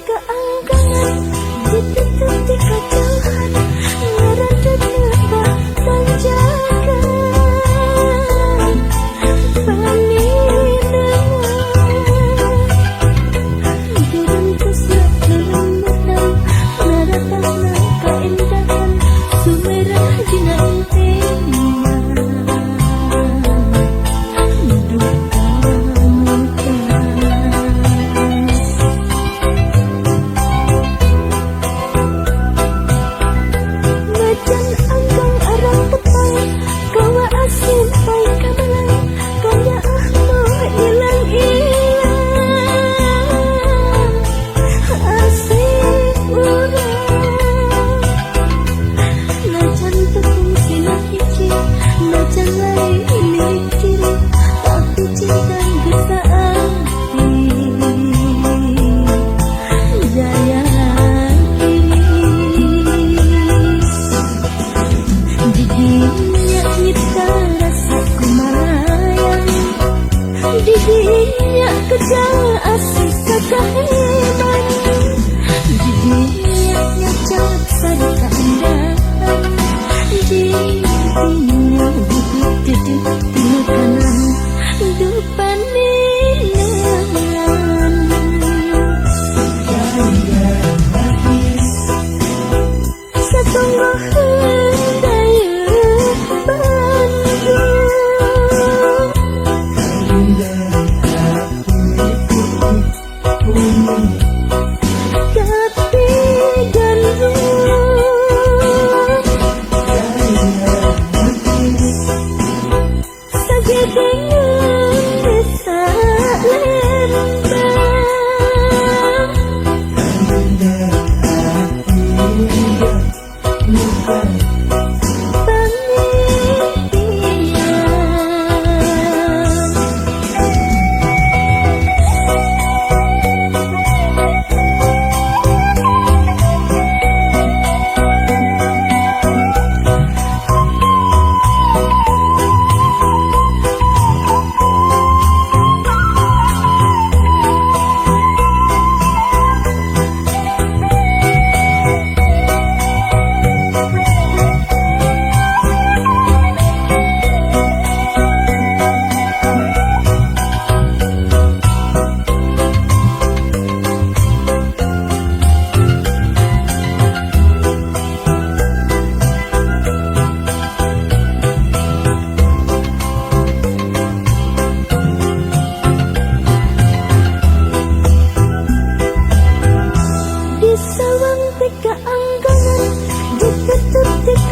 keanggangan ditutup di kejauhan, ngerajut lebah tanjakan paninengan diruntus kelembutan naratasna keindahan sumerah dina didinya kerja asik kekaheman didinya nyacak sari keindahan didinya duduk di kanan depan ninangan satunggu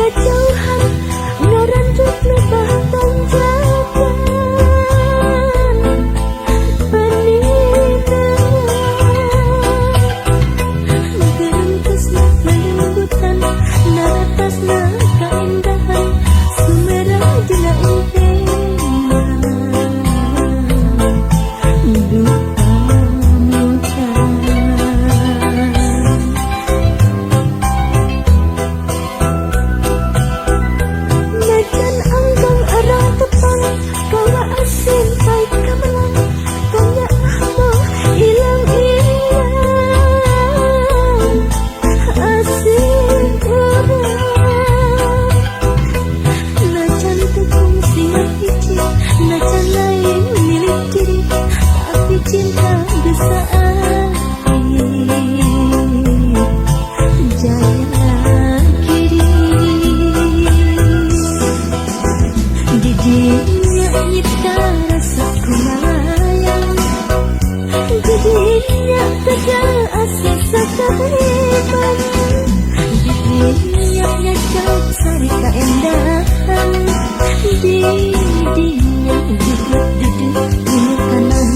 kejauhan ngeranjut lebah tanjakan paninengan geruntusna kelembutan naratasna keindahan sumerah dina cinta bisa jaya kiri didinya nyipta rasa kumalayang didinya kerja asik sakaheman didinya nyacak sari keindahan didinya duduk di kanan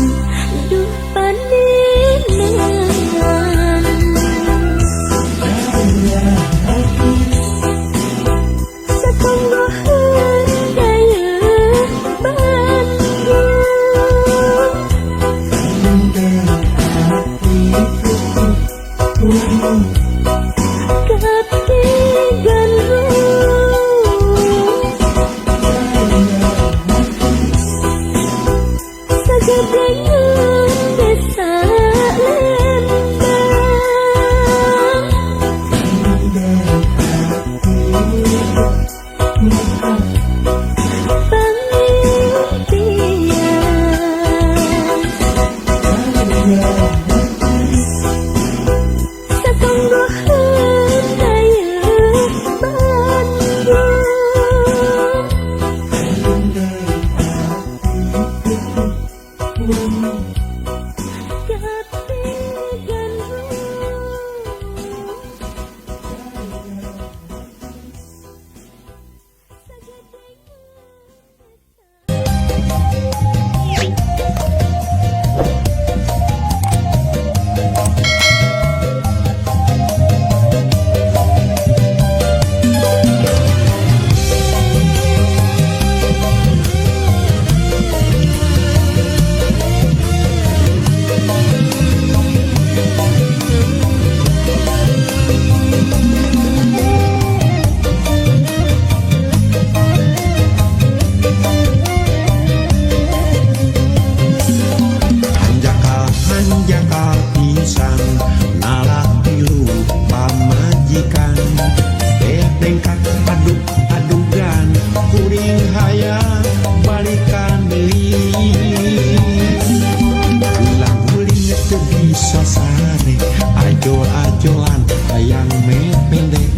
ajol-ajolan hayang mependek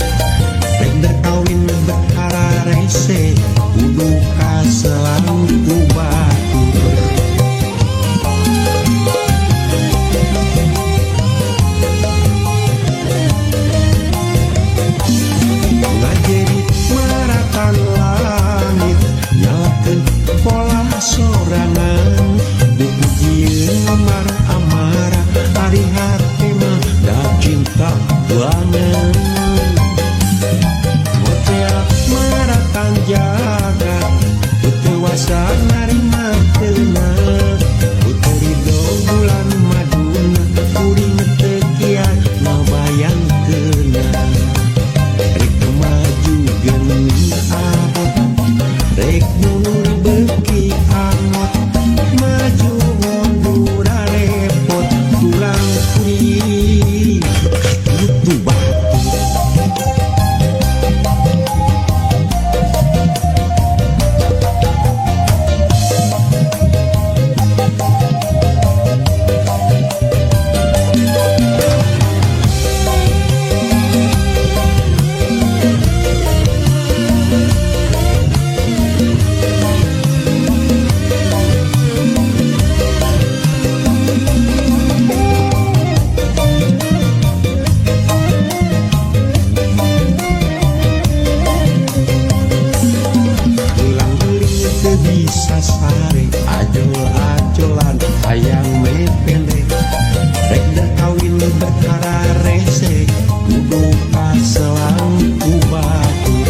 rek kawin berkara rese kudu kaselang ku batur ngajerit maratan langit nyalakeun pola sorangan bukjieun amara ari hati mah da cinta banget moceak maratan jaga utewasa narima teunah puteri do bulan maduna kuring teu kiat ngabayangkeunna rek maju geuning abot rek mundur beuki angot maju mundur repot tulang kuring kudu batu bisa sare ajol-ajolan hayang mependek rek da kawin berkara rese kudu kaselang ku batur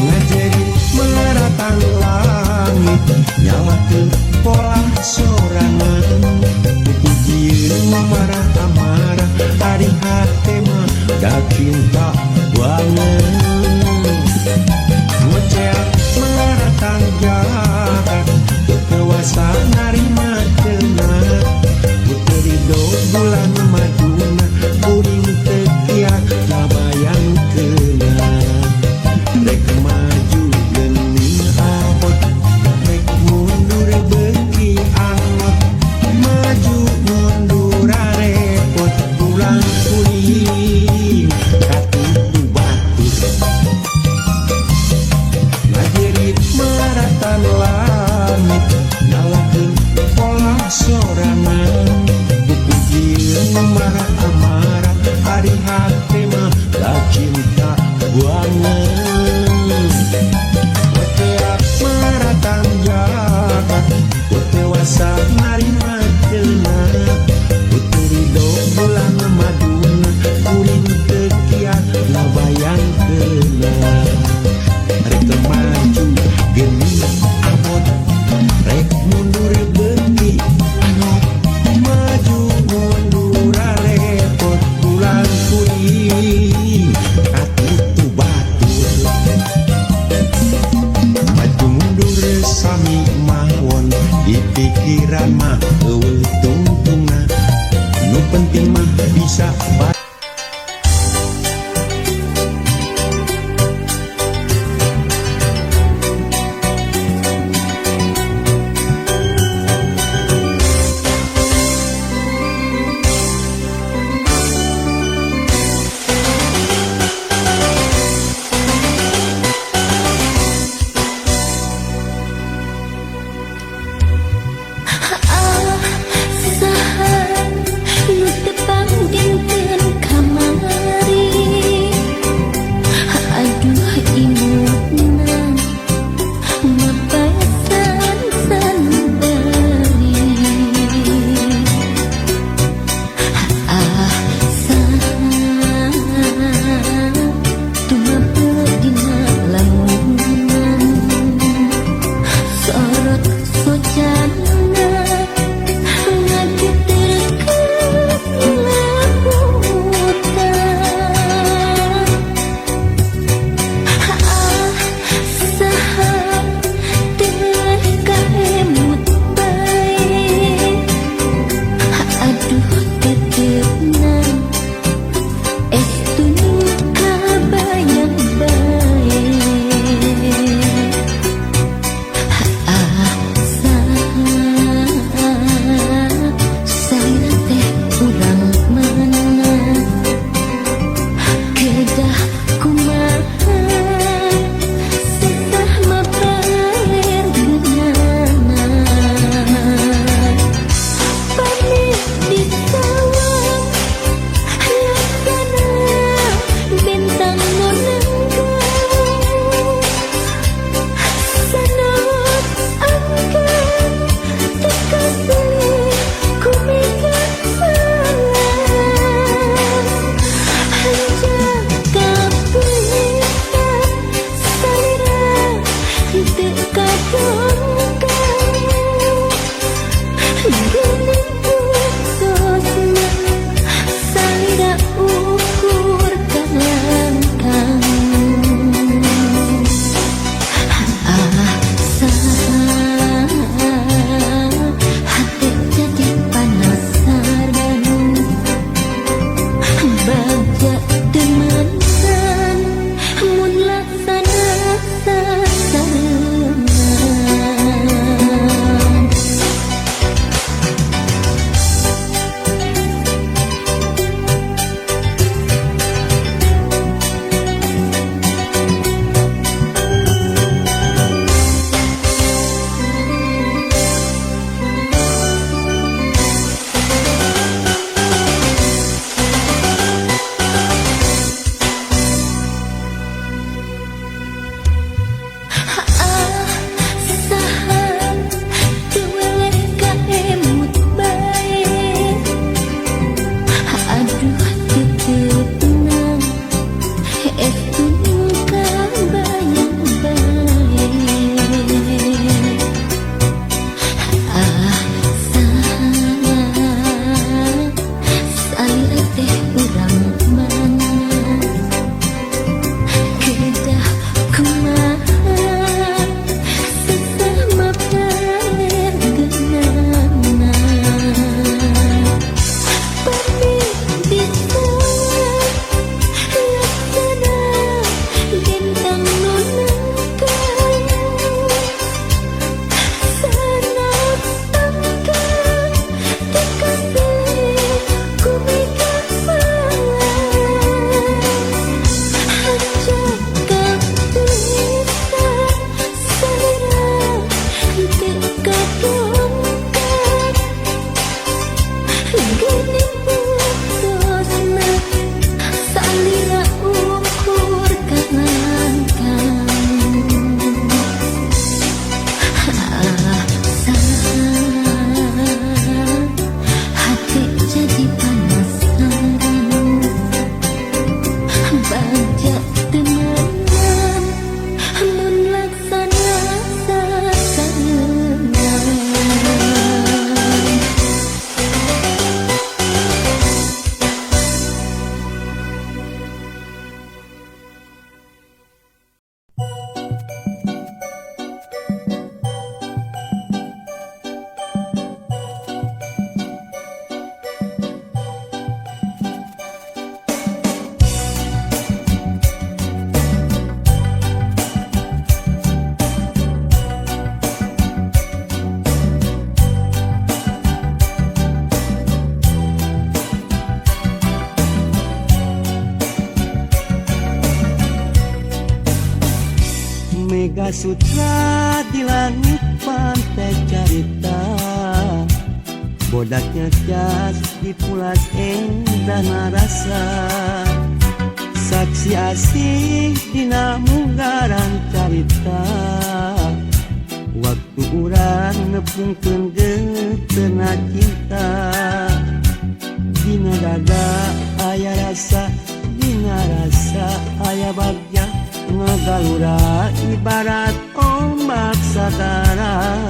ngajerit maratan langit nyalakeun pola sorangan bukjieun marah amarah ari hate mah da cinta banget ngoceak maratan jahat kewasa narima teunah puteri do bulan maduna kuring teu kiat ngabayangkeunna rek maju geuning abot rek mundur beuki angot maju mundur repot tulang kuring katutu batur ngajerit maratan langit nyalakeun pola sorangan bukjieun marah amarah ari hate mah da cinta banget moceak maratan jahat utewasa narima teunah puteri do bulan maduna kuring teu kiat ngabayangkeunna rek maju geuning abot rek mundur beuki angot maju mundur repot tulang kuring katutu batur Mega Sutra di langit pantai carita, bodaknya jas di pulas endah narasa, saksi asih dina munggaran carita, waktu urang nepungkeun geuteuna cinta, dina dada aya rasa, dina rasa aya bagja ngagalura ibarat ombak sagara.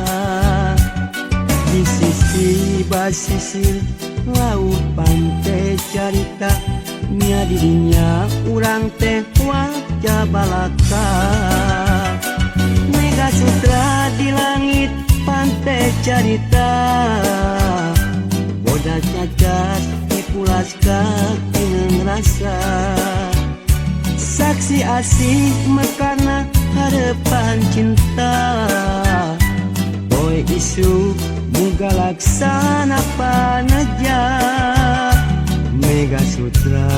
Di sisi basisir laut pantai carita, nya dirinya urang teh wajah balaka. Mega Sutra di langit pantai carita, bodaknya jas di pulas kaki ngerasa, saksi asih mekarna harapan cinta. Boy isu muga laksana panaja, Mega Sutra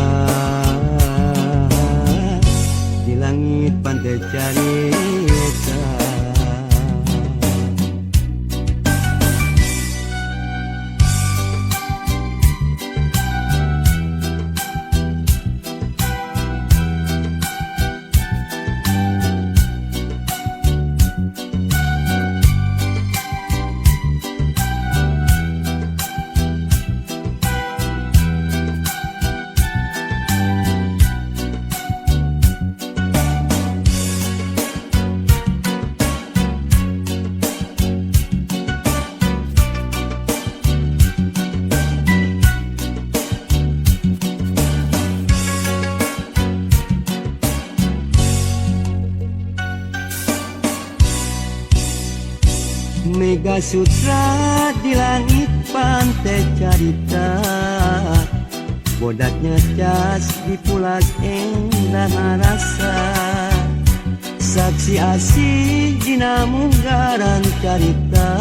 di langit pantai carita. Mega Sutra di langit pantai carita, bodaknya cas di pulas endah rasa, saksi asih dina munggaran carita,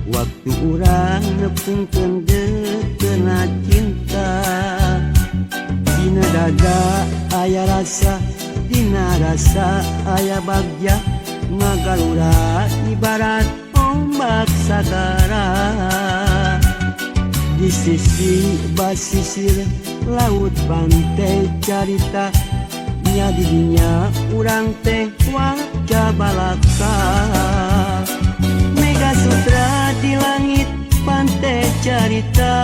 waktu urang nepungkeun kena cinta. Dina dada aya rasa, dina rasa aya bagja, ngagalura ibarat ombak sagara. Di sisi basisir laut pantai carita, nya didinya urang teh waca balaka. Mega Sutra di langit pantai carita,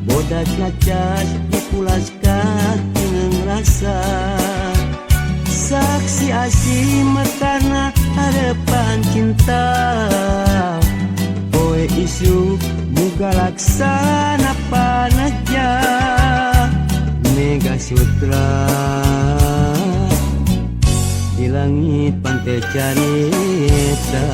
bodas ngacas di pulas kaki ngerasa, saksi asih mekarna harapan cinta. Poe isu muga laksana panaja. Mega Sutra di langit pantai carita.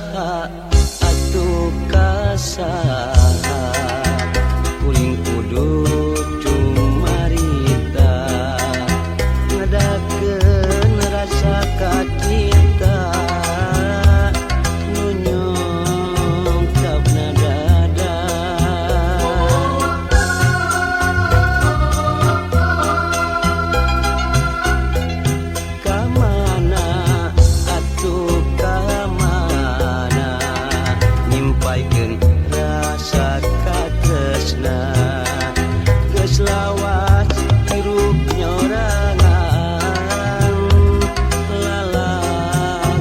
atuh kasaha kuring kudu cumarita ngadakeun rasa kacinta nu nyongkapna dada kamana atuh kamana nyimpaikeun rasa katresna geus lawas hirup nyorangan lalagasa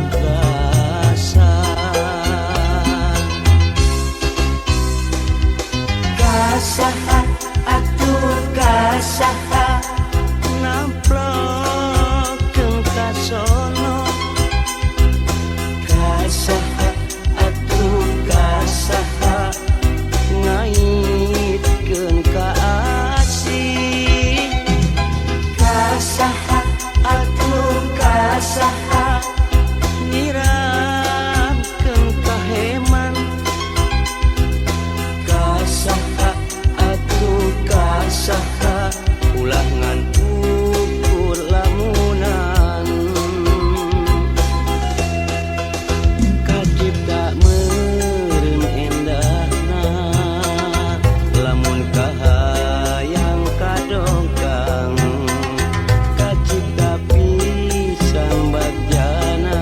kasaha atuh kasaha namplokeun kasono kasaha atuh kasaha ngaitkeun ka asih kasaha atuh kasaha nyiramkeun ka heman kasaha atuh kasaha ulah ngan ukur lamunan kacipta meureun endahna lamun kahayang kadongkang kacipta pisan bagjana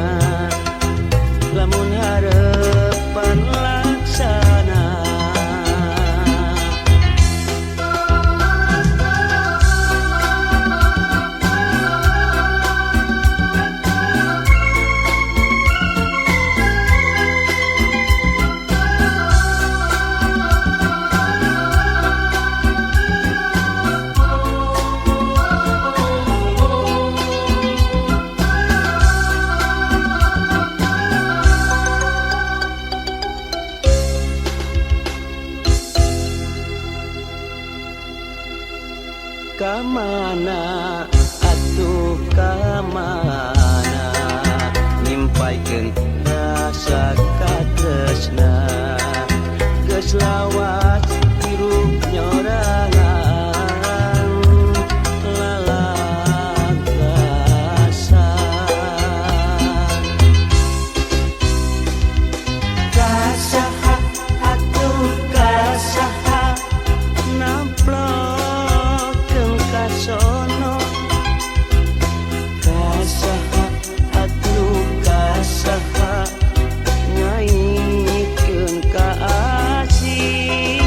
lamun harepan laksana kamana atuh kamana nyimpaikeun rasa katresna geus lawas hirup nyorangan lalagasa kasaha atuh kasaha namplokeun kasono kasaha atuh kasaha ngaitkeun ka asih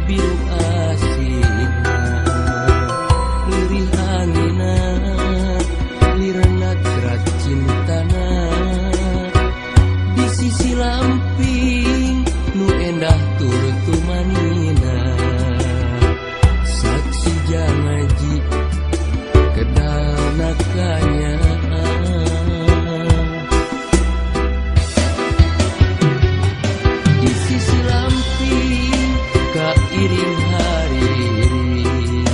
biru asina lirih angina lirna gerak cintana di sisi lamping nu endah turut tumanina saksi jangaji kedanakannya di sisi lamping kairing hariring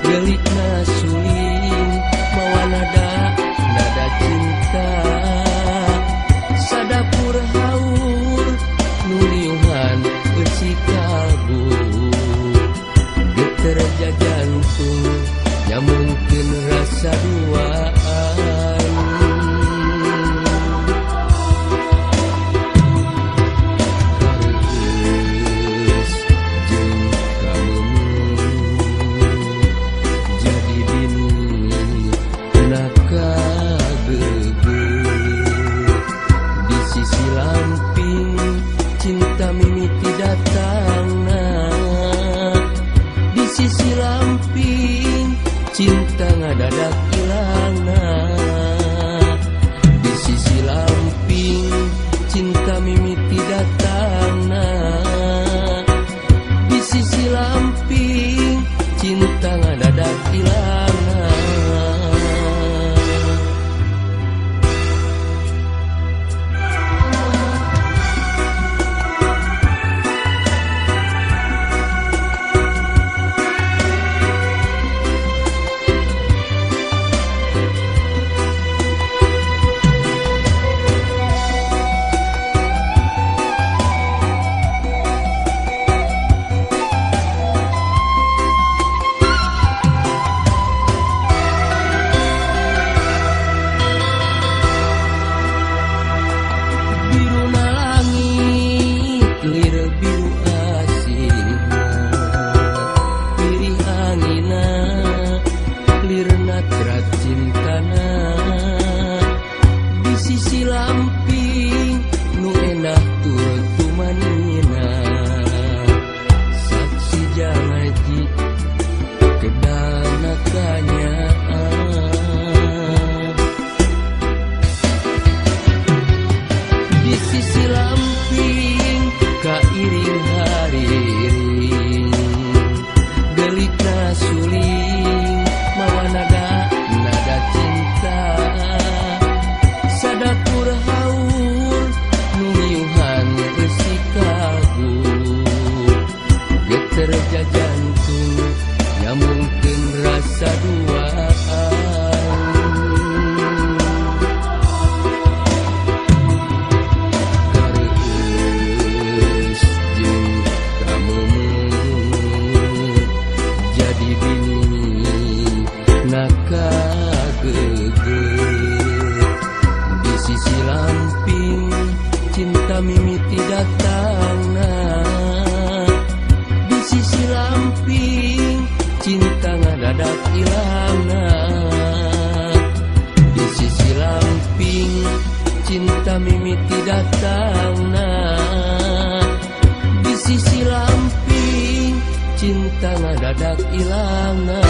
gelikna suling mawa nada cinta sadapur haur nuliuhan besi kalbu geter jantung nyamungkeun rasa duaan kareus jeung kamemu jadi bini naka di sisi lamping cinta mimiti datangna di sisi lamping cinta ngadadak ilangna di sisi lamping cinta mimiti datangna di sisi lamping cinta ngadadak ilangna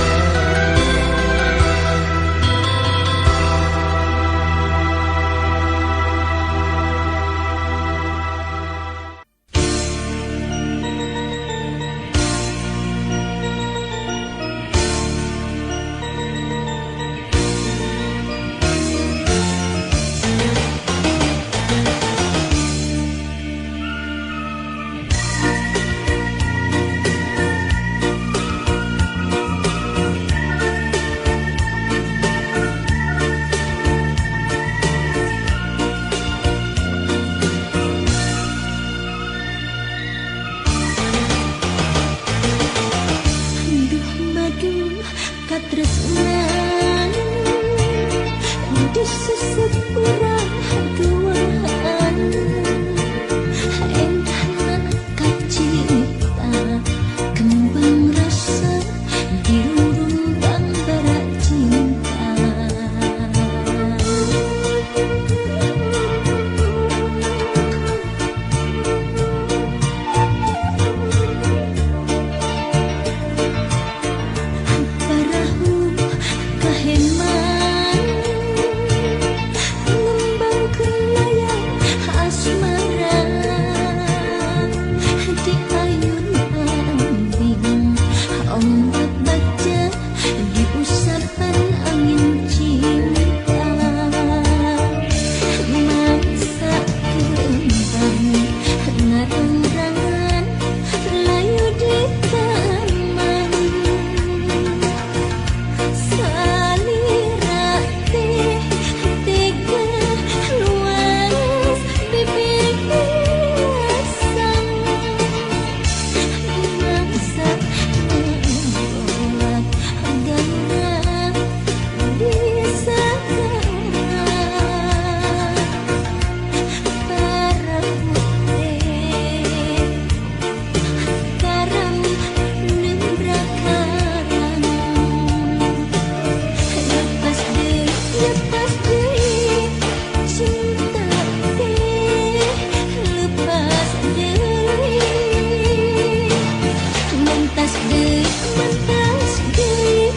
mentas deui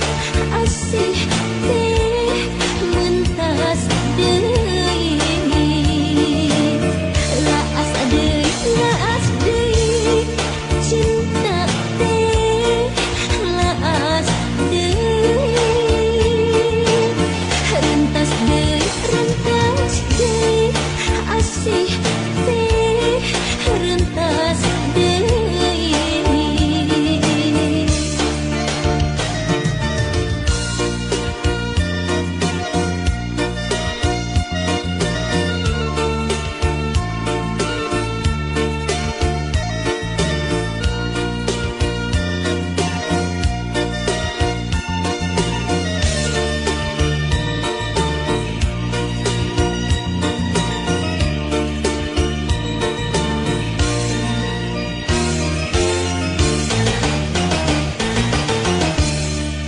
asih teh mentas deui laas deui cinta teh laas deui rentas deui asih teh rentas deui.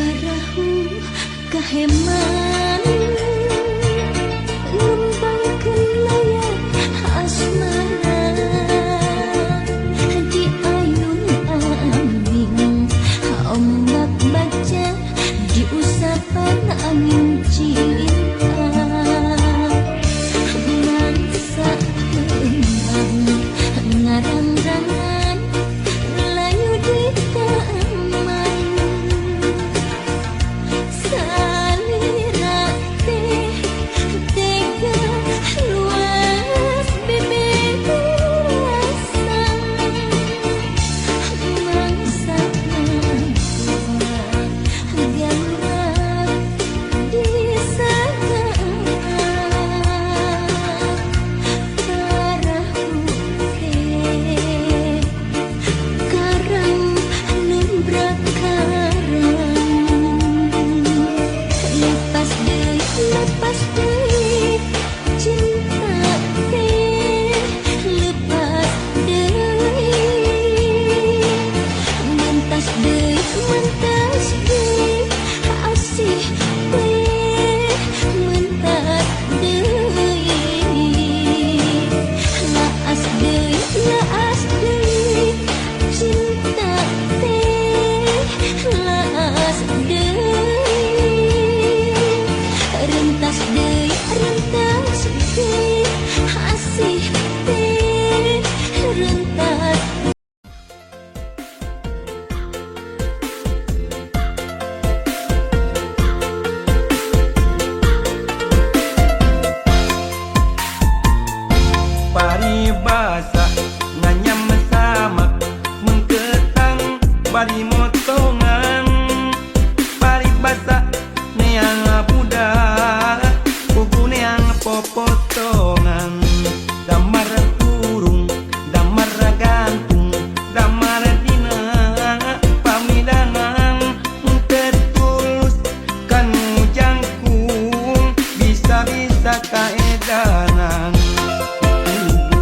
Parahu kaheman ngembangkeun layar asmara di ayun-ayun ombak baca di usapan angin cinta mangsa kembang ngarang-rangan layu di taman salira teh tega luas bebebasan mangsa gambar di sana parahu teh karang numbrak karang lepas deui cinta teh lepas deui mentas deui asih teh mentas deui laas deui cinta teh laas deui rentas deui asih teh rentas. Paribasa nganyam sama mengketang bari motongan paribasa neang budak buku neang popotongan damar kurung damar gantung damar dina pamidangan tertulus kan jangkung bisa-bisa kaedanan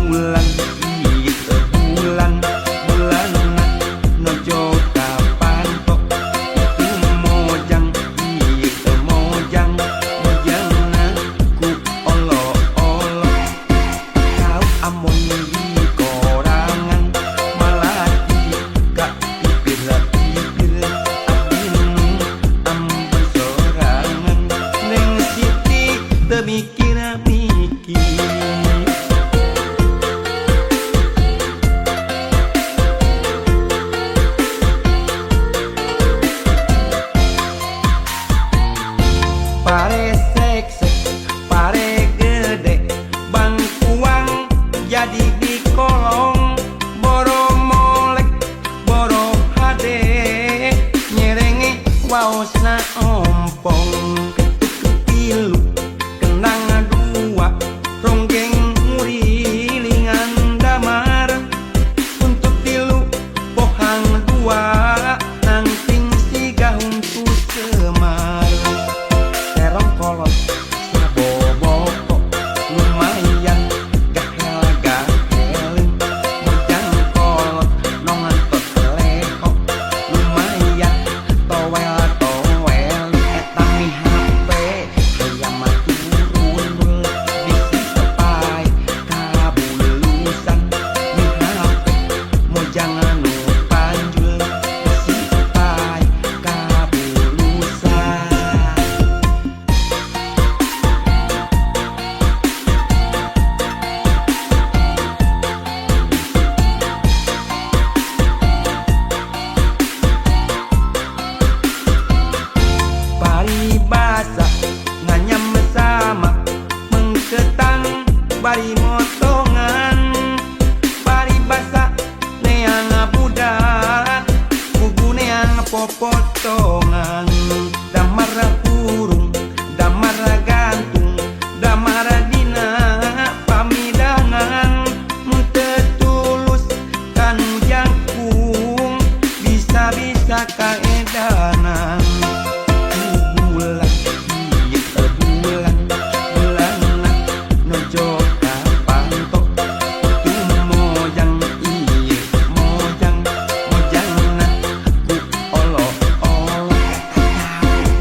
bulan iya bulan bulan nojo kapan tok mojang iya mojang mojang ku olo olo kau amon di korangan malah gak pipir pipir abinu ambil sorangan neng siti temikir mikir. Pare seksek, pare gede, bangkuang jadi di kolong, boro molek, boro hade, nyerengi waosna ompong, ketuk kepilu, kenang dua, ronggeng murilingan damar, untuk tilu, pohang dua, nangting siga untuk semar. Terong kolot saboboko lumayan gahel-gahelin mojang kolot nongan tot leho lumayan towel-towel potongan damar burung damar gantung damar dina pamidangan mutetulus kan jangkung bisa-bisa kaedanan bulan ieu bulan bulanna nojo kapanto tu mojang ieu mojang mojangna ku olo-olo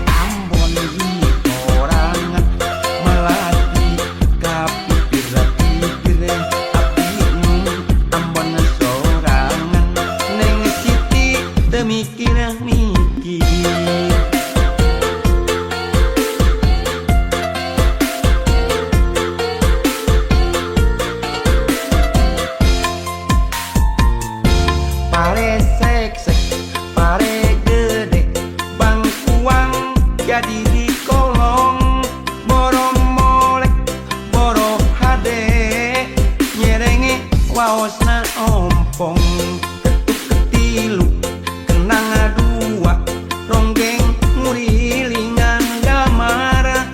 Ambon hitorangan melati kapipir-pipir abdi nu Ambon sorangan neng Siti teu mikir-mikir pare sek-sek, pare gede, bangkuang jadi di kolong, borong molek, boro hade, nyerenge waosna ompong, ketuk ketilu, kenang dua, ronggeng ngurilingan gamara,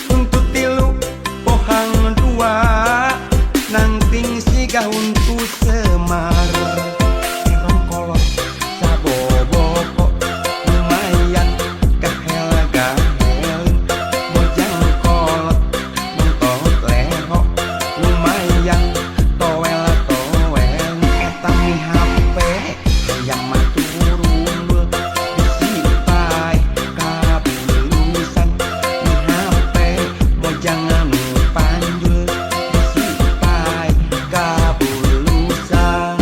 untuk tilu, pohang dua, nangting siga untuk semar. Rongkolot sabobobo lumayan gahel-gahelin mojang kolot nontot leho lumayan towel-towel eta mi HP hayang maturun disipai kabulusan mi HP mojang anu panjul disipai kabulusan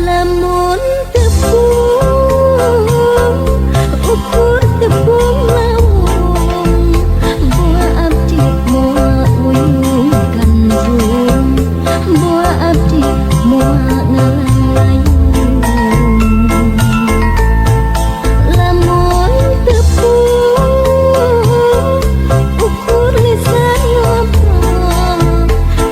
Lamun tepung ukur tepung lawung buah abdi moal uyung gandrung buah abdi moal ngalayung lamun tepung ukur lisan ngobrol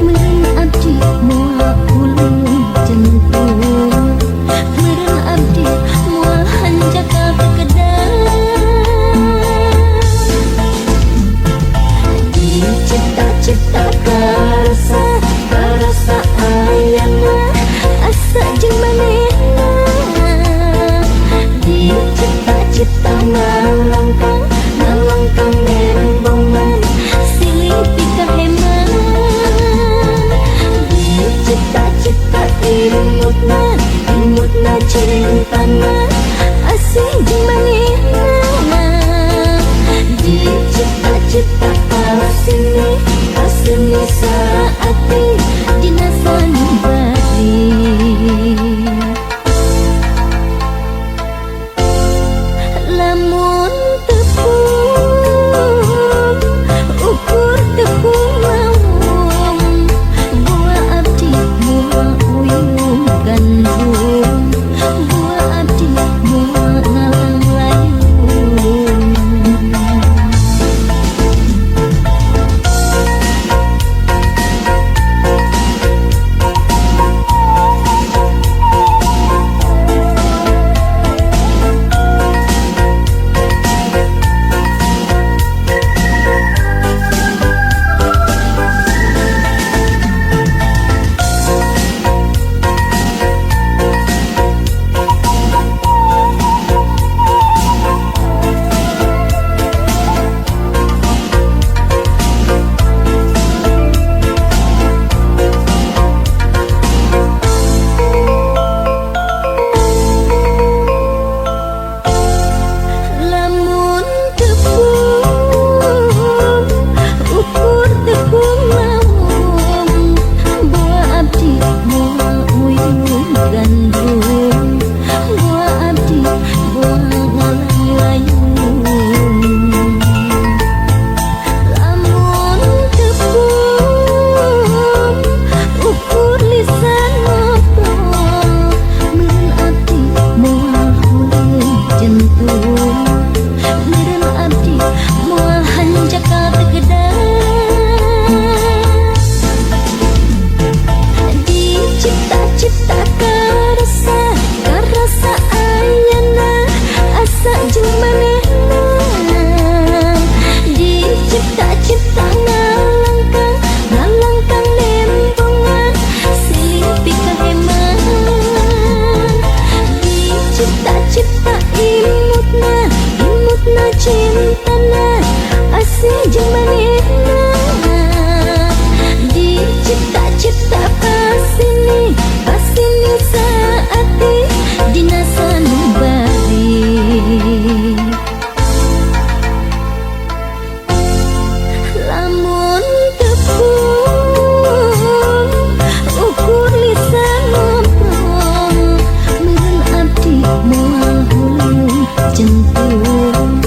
meureun abdi moal ulung jentung meureun abdi moal hanjaka kekedah dicipta-cipta karasa karasa ayana asa jeung manehna dicipta-cipta ngalangkang ngalangkang nembongan silih pikaheman dicipta-cipta imutna imutna cintana asih jeung manehna dicipta-cipta asini asini saati dina sanubari lamun tepung ukur tepung lawung buah abdi moal uyung gandrung buah abdi moal ngalang layung gandrung buah abdi buah ngalang-layung lamun tepung ukur lisan ngobrol meureun abdi moal huleng jentung meureun abdi moal hanjaka tegedang dicipta-cipta karasa ayana asa jeung manehna dicipta-cipta ngalangkang nembongan silih pikaheman dicipta-cipta imutna cintana asih jeung manehna dicipta-cipta pasini saati dina sanubari lamun tepung ukur lisan ngobrol meureun abdi moal hulung jentung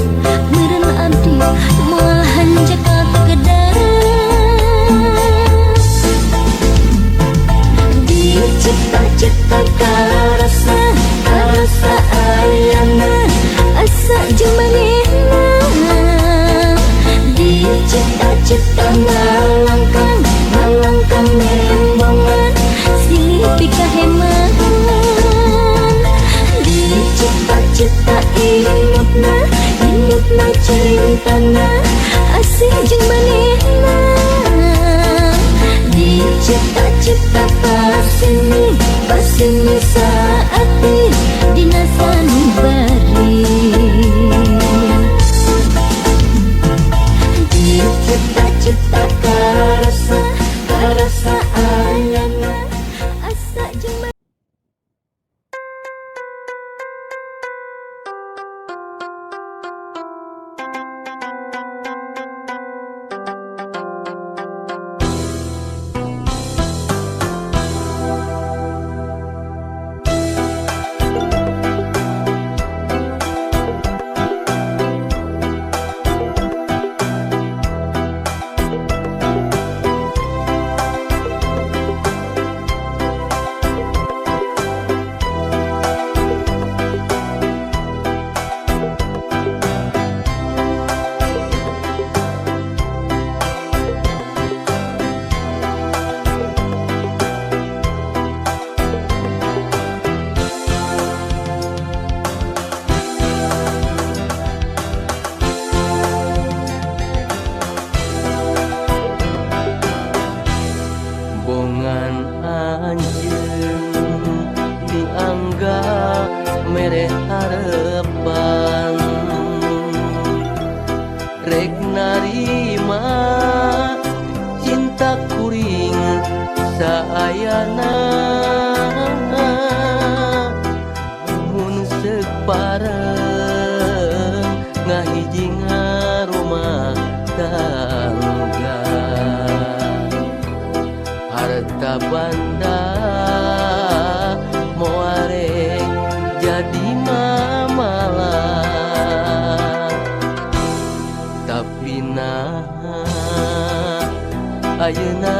meureun abdi moal hanjaka tegedang dicipta-cipta karasa ayana asa jeung manehna dicipta-cipta ngalangkang nembongan silih pikaheman dicipta-cipta imutna cintana asih jeung manehna dicipta-cipta pasini saati dina sanubari dicipta-cipta karasa ayana asa jeung bongan anjeun dianggap mere harepan rek narima cinta kuring saayana mun seuk pareng ngahiji ngarumah tangga harta banda moare jadi mamalah tapi ayeuna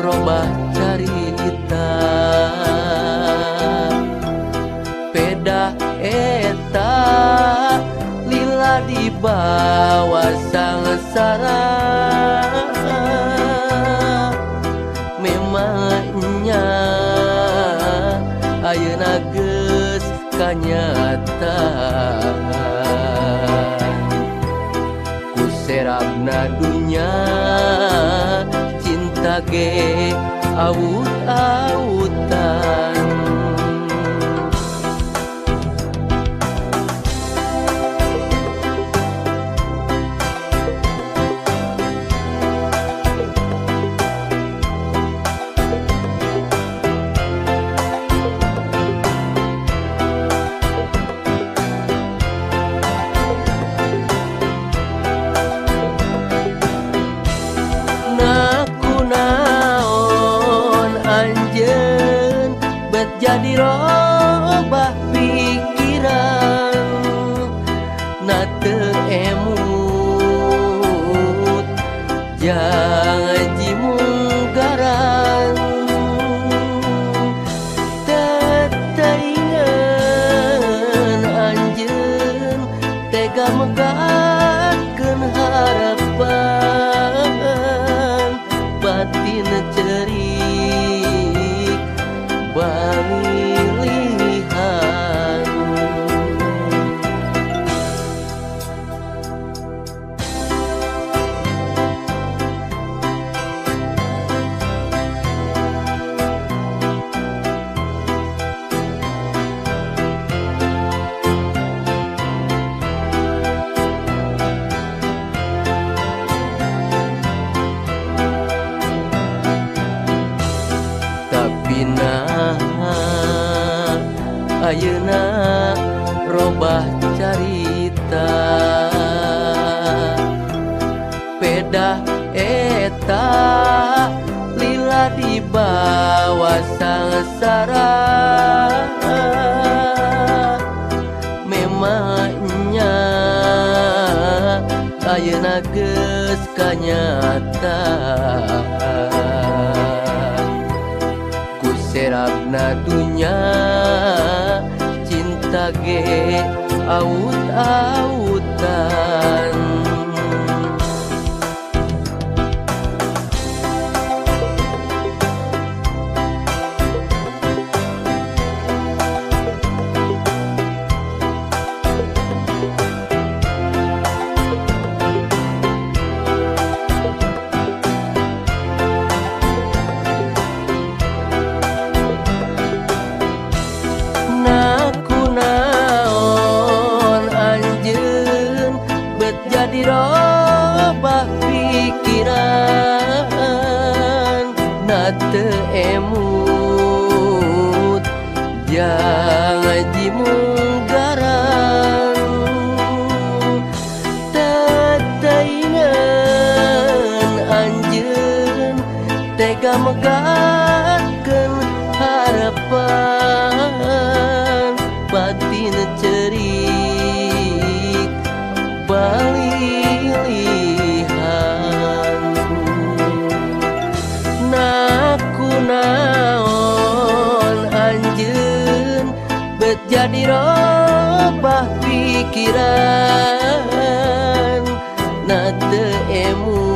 robah carita peda eta lila dibawa sangsara memangnya ayeuna geus kanyataan ku serabna dunya cinta ge aut-autan jadi robah pikiran na teu emut jangan jimunggaran tetaingan anjeun tega megahkeun harapan batin cerik balilihan tapi ayeuna robah carita pedah eta lila di bawah sangsara memangnya ayeuna geus kanyataan serabna dunya cinta ge aut-autan jadi robah pikiran na teu emut jangan jimunggaran tetaingan anjeun tega megahkeun harapan batin cerik balilihan naku naon anjeun bet jadi robah pikiran na teu emu